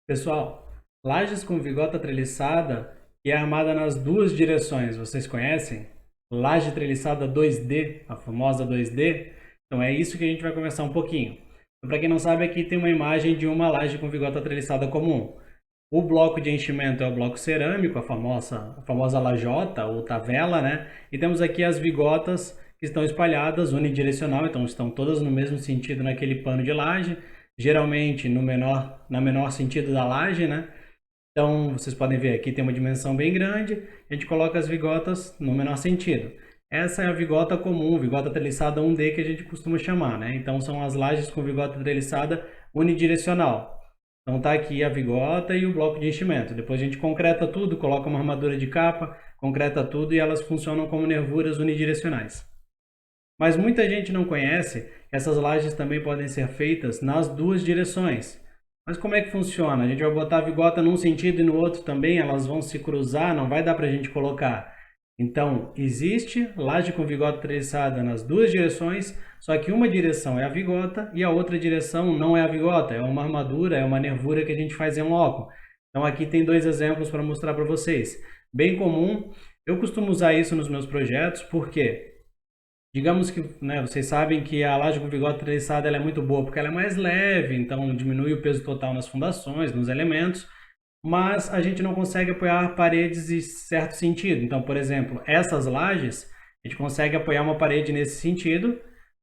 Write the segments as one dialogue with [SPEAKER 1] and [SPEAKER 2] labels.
[SPEAKER 1] Pessoal, lajes com vigota treliçada e é armada nas duas direções, vocês conhecem? Laje treliçada 2D, a famosa 2D? Então é isso que a gente vai conversar um pouquinho. Então, para quem não sabe, aqui tem uma imagem de uma laje com vigota treliçada comum. O bloco de enchimento é o bloco cerâmico, a famosa lajota ou tavela, né? E temos aqui as vigotas que estão espalhadas unidirecional, então estão todas no mesmo sentido naquele pano de laje, geralmente na menor sentido da laje, né? Então, vocês podem ver aqui tem uma dimensão bem grande, a gente coloca as vigotas no menor sentido. Essa é a vigota comum, vigota treliçada 1D que a gente costuma chamar, né? Então, são as lajes com vigota treliçada unidirecional. Então, tá aqui a vigota e o bloco de enchimento. Depois a gente concreta tudo, coloca uma armadura de capa, concreta tudo e elas funcionam como nervuras unidirecionais. Mas muita gente não conhece que essas lajes também podem ser feitas nas duas direções. Mas como é que funciona? A gente vai botar a vigota num sentido e no outro também, elas vão se cruzar, não vai dar para a gente colocar. Então, existe laje com vigota treliçada nas duas direções, só que uma direção é a vigota e a outra direção não é a vigota, é uma armadura, é uma nervura que a gente faz em loco. Então, aqui tem dois exemplos para mostrar para vocês. Bem comum, eu costumo usar isso nos meus projetos, porque digamos que, né, vocês sabem que a laje com vigota treliçada ela é muito boa porque ela é mais leve, então diminui o peso total nas fundações, nos elementos, mas a gente não consegue apoiar paredes em certo sentido. Então, por exemplo, essas lajes, a gente consegue apoiar uma parede nesse sentido,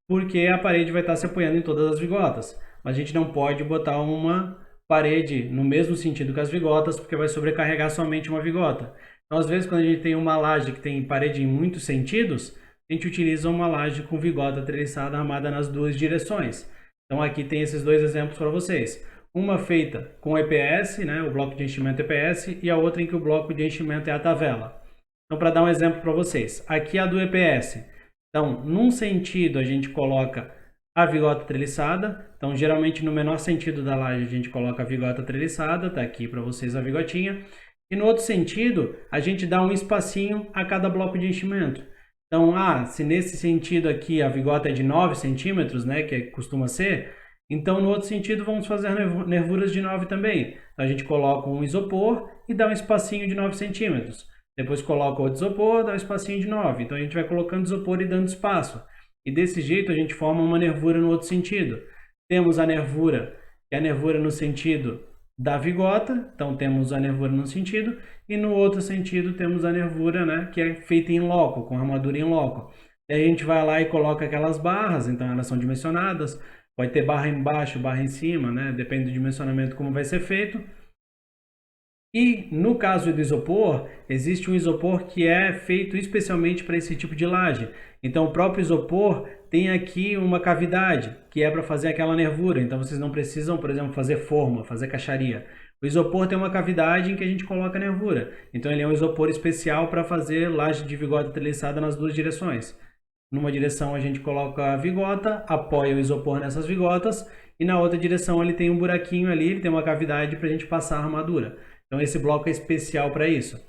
[SPEAKER 1] porque a parede vai estar se apoiando em todas as vigotas. Mas a gente não pode botar uma parede no mesmo sentido que as vigotas, porque vai sobrecarregar somente uma vigota. Então, às vezes, quando a gente tem uma laje que tem parede em muitos sentidos, a gente utiliza uma laje com vigota treliçada armada nas duas direções. Então aqui tem esses dois exemplos para vocês. Uma feita com EPS, né, o bloco de enchimento EPS, e a outra em que o bloco de enchimento é a tavela. Então, para dar um exemplo para vocês, aqui a do EPS. Então, num sentido a gente coloca a vigota treliçada. Então, geralmente no menor sentido da laje a gente coloca a vigota treliçada, tá aqui para vocês a vigotinha. E no outro sentido, a gente dá um espacinho a cada bloco de enchimento. Então, se nesse sentido aqui a vigota é de 9 centímetros, né, que costuma ser, então no outro sentido vamos fazer nervuras de 9 também. Então, a gente coloca um isopor e dá um espacinho de 9 centímetros. Depois coloca outro isopor, dá um espacinho de 9. Então, a gente vai colocando isopor e dando espaço. E desse jeito a gente forma uma nervura no outro sentido. Temos a nervura, que é a nervura no sentido da vigota, então temos a nervura num sentido, e no outro sentido temos a nervura, né, que é feita em loco, com armadura em loco. E aí a gente vai lá e coloca aquelas barras, então elas são dimensionadas, pode ter barra embaixo, barra em cima, né, depende do dimensionamento como vai ser feito. E no caso do isopor, existe um isopor que é feito especialmente para esse tipo de laje. Então o próprio isopor tem aqui uma cavidade, que é para fazer aquela nervura. Então vocês não precisam, por exemplo, fazer forma, fazer caixaria. O isopor tem uma cavidade em que a gente coloca a nervura. Então ele é um isopor especial para fazer laje de vigota treliçada nas duas direções. Numa direção a gente coloca a vigota, apoia o isopor nessas vigotas, e na outra direção ele tem um buraquinho ali, ele tem uma cavidade para a gente passar a armadura. Então esse bloco é especial para isso.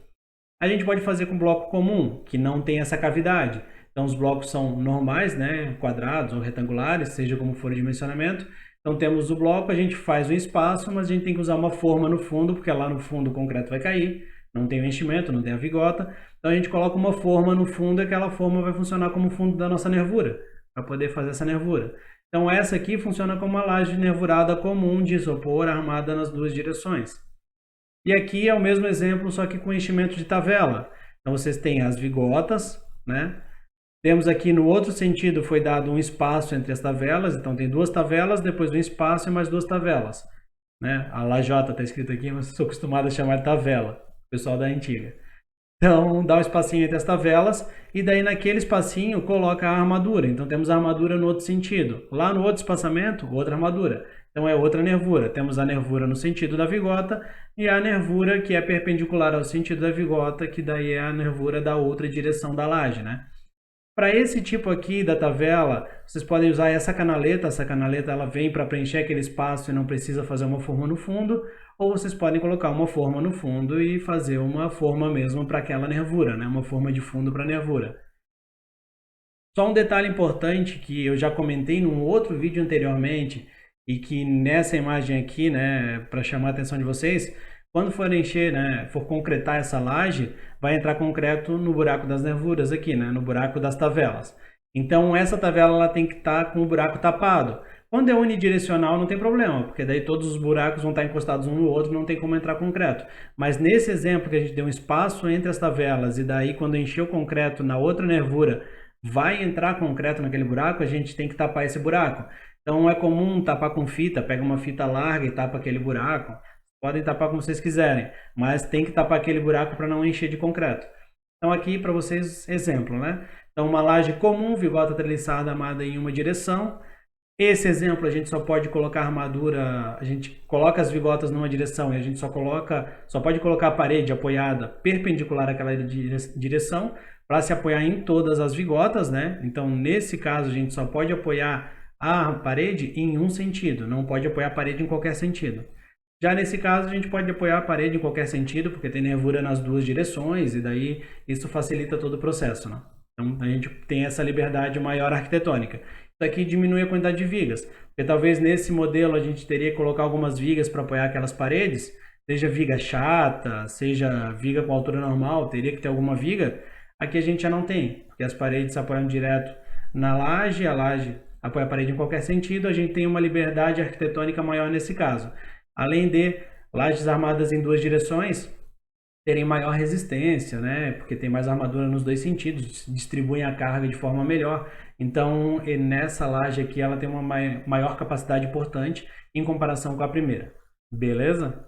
[SPEAKER 1] A gente pode fazer com bloco comum, que não tem essa cavidade. Então os blocos são normais, né, quadrados ou retangulares, seja como for o dimensionamento. Então temos o bloco, a gente faz um espaço, mas a gente tem que usar uma forma no fundo, porque lá no fundo o concreto vai cair, não tem o enchimento, não tem a vigota. Então a gente coloca uma forma no fundo e aquela forma vai funcionar como fundo da nossa nervura, para poder fazer essa nervura. Então essa aqui funciona como uma laje nervurada comum de isopor armada nas duas direções. E aqui é o mesmo exemplo, só que com enchimento de tavela. Então vocês têm as vigotas, né? Temos aqui no outro sentido, foi dado um espaço entre as tavelas, então tem duas tavelas, depois um espaço e mais duas tavelas. Né? A lajota está escrito aqui, mas sou acostumado a chamar de tavela, pessoal da antiga. Então dá um espacinho entre as tavelas e daí naquele espacinho coloca a armadura. Então temos a armadura no outro sentido. Lá no outro espaçamento, outra armadura. Então é outra nervura. Temos a nervura no sentido da vigota e a nervura que é perpendicular ao sentido da vigota, que daí é a nervura da outra direção da laje, né? Para esse tipo aqui da tavela, vocês podem usar essa canaleta ela vem para preencher aquele espaço e não precisa fazer uma forma no fundo, ou vocês podem colocar uma forma no fundo e fazer uma forma mesmo para aquela nervura, né? Uma forma de fundo para a nervura. Só um detalhe importante que eu já comentei num outro vídeo anteriormente, e que nessa imagem aqui, né, para chamar a atenção de vocês, quando for encher, né, for concretar essa laje, vai entrar concreto no buraco das nervuras aqui, né, no buraco das tavelas. Então essa tavela ela tem que estar com o buraco tapado. Quando é unidirecional não tem problema, porque daí todos os buracos vão estar encostados um no outro, não tem como entrar concreto. Mas nesse exemplo que a gente deu um espaço entre as tavelas e daí quando encher o concreto na outra nervura vai entrar concreto naquele buraco, a gente tem que tapar esse buraco. Então é comum tapar com fita, pega uma fita larga e tapa aquele buraco. Podem tapar como vocês quiserem, mas tem que tapar aquele buraco para não encher de concreto. Então aqui para vocês exemplo, né? Então uma laje comum, vigota treliçada armada em uma direção. Esse exemplo a gente só pode colocar armadura, a gente coloca as vigotas numa direção e a gente só pode colocar a parede apoiada perpendicular àquela direção para se apoiar em todas as vigotas, né? Então nesse caso a gente só pode apoiar a parede em um sentido, não pode apoiar a parede em qualquer sentido. Já nesse caso, a gente pode apoiar a parede em qualquer sentido, porque tem nervura nas duas direções, e daí isso facilita todo o processo, né? Então, a gente tem essa liberdade maior arquitetônica. Isso aqui diminui a quantidade de vigas, porque talvez nesse modelo a gente teria que colocar algumas vigas para apoiar aquelas paredes, seja viga chata, seja viga com altura normal, teria que ter alguma viga. Aqui a gente já não tem, porque as paredes se apoiam direto na laje, a laje apoia a parede em qualquer sentido, a gente tem uma liberdade arquitetônica maior nesse caso. Além de lajes armadas em duas direções terem maior resistência, né? Porque tem mais armadura nos dois sentidos, distribuem a carga de forma melhor. Então, nessa laje aqui, ela tem uma maior capacidade importante em comparação com a primeira. Beleza?